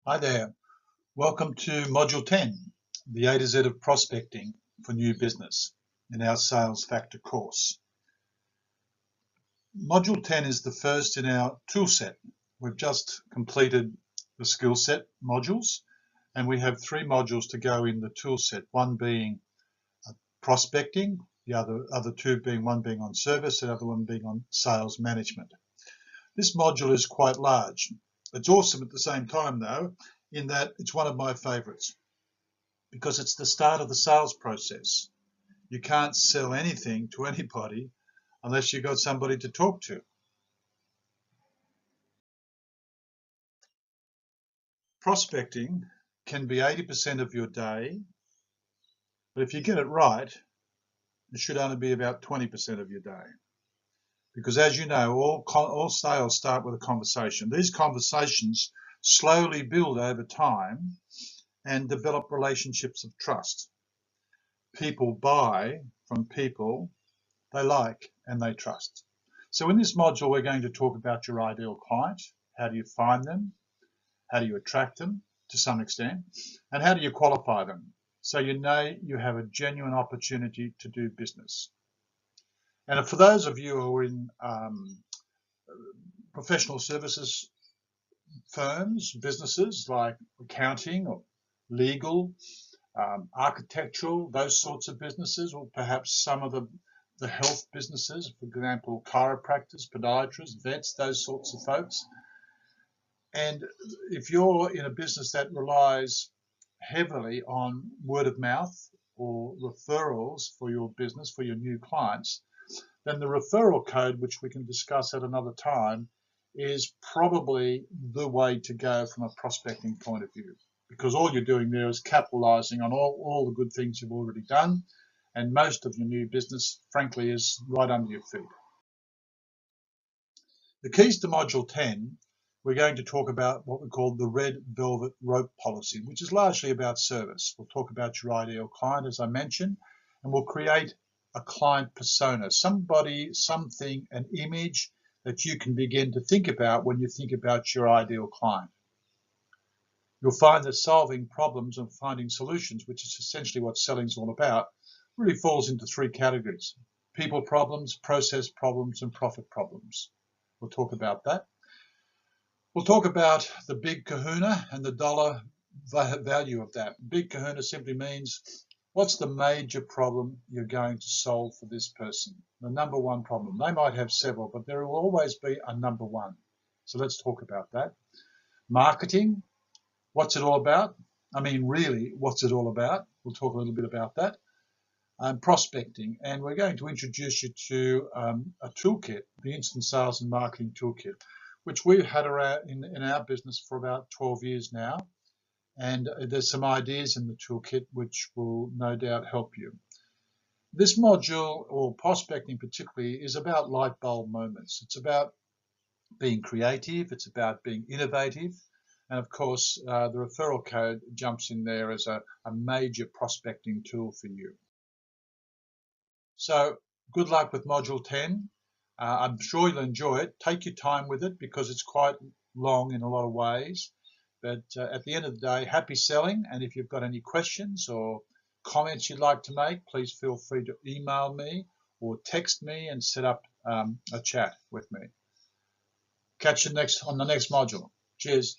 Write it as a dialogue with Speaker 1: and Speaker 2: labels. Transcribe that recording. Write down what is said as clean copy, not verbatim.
Speaker 1: Hi there, welcome to Module 10, the A to Z of prospecting for new business in our Sales Factor course. Module 10 is the first in our toolset. We've just completed the skill set modules and we have 3 modules to go in the toolset, one being prospecting, the other 2 being one being on service and the other one being on sales management. This module is quite large. It's awesome at the same time though, in that it's one of my favorites because it's the start of the sales process. You can't sell anything to anybody unless you've got somebody to talk to. Prospecting can be 80% of your day, but if you get it right, it should only be about 20% of your day. Because as you know, all sales start with a conversation. These conversations slowly build over time and develop relationships of trust. People buy from people they like and they trust. So in this module, we're going to talk about your ideal client. How do you find them? How do you attract them to some extent? And how do you qualify them? So you know you have a genuine opportunity to do business. And for those of you who are in professional services firms, businesses like accounting or legal, architectural, those sorts of businesses, or perhaps some of the health businesses, for example, chiropractors, podiatrists, vets, those sorts of folks. And if you're in a business that relies heavily on word of mouth or referrals for your business, for your new clients, then the referral code, which we can discuss at another time, is probably the way to go from a prospecting point of view, because all you're doing there is capitalizing on all the good things you've already done, and most of your new business, frankly, is right under your feet. The keys to Module 10, we're going to talk about what we call the red velvet rope policy, which is largely about service. We'll talk about your ideal client, as I mentioned, and we'll create a client persona, somebody, something, an image that you can begin to think about when you think about your ideal client. You'll find that solving problems and finding solutions, which is essentially what selling is all about, really falls into 3 categories: people problems, process problems, and profit problems. We'll talk about that. We'll talk about the big kahuna and the dollar value of that. Big kahuna simply means what's the major problem you're going to solve for this person? The number one problem. They might have several, but there will always be a number one. So let's talk about that. Marketing, what's it all about? I mean, really, what's it all about? We'll talk a little bit about that. Prospecting, and we're going to introduce you to a toolkit, the Instant Sales and Marketing Toolkit, which we've had around in our business for about 12 years now. And there's some ideas in the toolkit which will no doubt help you. This module, or prospecting particularly, is about light bulb moments. It's about being creative, it's about being innovative, and of course the referral code jumps in there as a major prospecting tool for you. So good luck with Module 10. I'm sure you'll enjoy it. Take your time with it because it's quite long in a lot of ways. But at the end of the day, happy selling. And if you've got any questions or comments you'd like to make, please feel free to email me or text me and set up a chat with me. Catch you on the next module. Cheers.